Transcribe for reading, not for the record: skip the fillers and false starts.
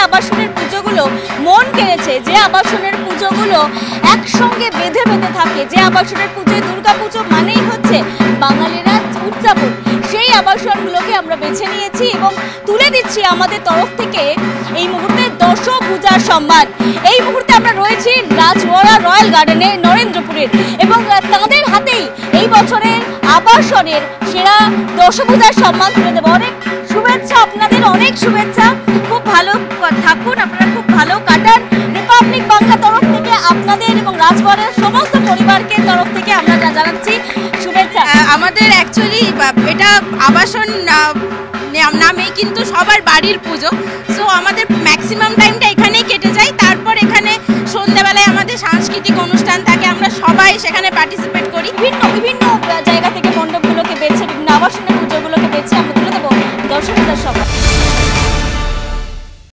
আবাসনের পুজোগুলো মন কেড়েছে, যে আবাসনের পুজোগুলো একসঙ্গে বেঁধে বেঁধে থাকে, যে আবাসনের পুজোয় দুর্গাপুজো মানেই হচ্ছে বাঙালিরা উদযাপন, সেই আবাসনগুলোকে আমরা বেছে নিয়েছি এবং তুলে দিচ্ছি আমাদের তরফ থেকে এই মুহূর্তে দশভূজার সম্মান। এই মুহূর্তে আমরা রয়েছি রাজওয়াড়া রয়্যাল গার্ডেনে নরেন্দ্রপুরের, এবং তাদের হাতেই এই বছরের আবাসনের সেরা দশভূজার সম্মান তুলে দেবো। অনেক শুভেচ্ছা আপনাদের, অনেক শুভেচ্ছা। খুব ভালো থাকুন, আপনারা খুব ভালো কাটান। রিপাবলিক বাংলা তরফ থেকে আপনাদের এবং রাজওয়াড়ার সমস্ত পরিবারকে তরফ থেকে আমরা জানাচ্ছি শুভেচ্ছা। আমাদের অ্যাকচুয়ালি এটা আবাসন নামে কিন্তু সবার বাড়ির পুজো, সো আমাদের ম্যাক্সিমাম টাইমটা এখানেই কেটে যায়। তারপর এখানে সন্ধ্যাবেলায় আমাদের সাংস্কৃতিক অনুষ্ঠান থাকে, আমরা সবাই সেখানে পার্টিসিপেট করি। বিভিন্ন জায়গা থেকে মণ্ডপগুলোকে বেছে, বিভিন্ন আবাসনের পুজোগুলোকে বেছে আমরা তুলে দেবো দর্শকদের সবাই।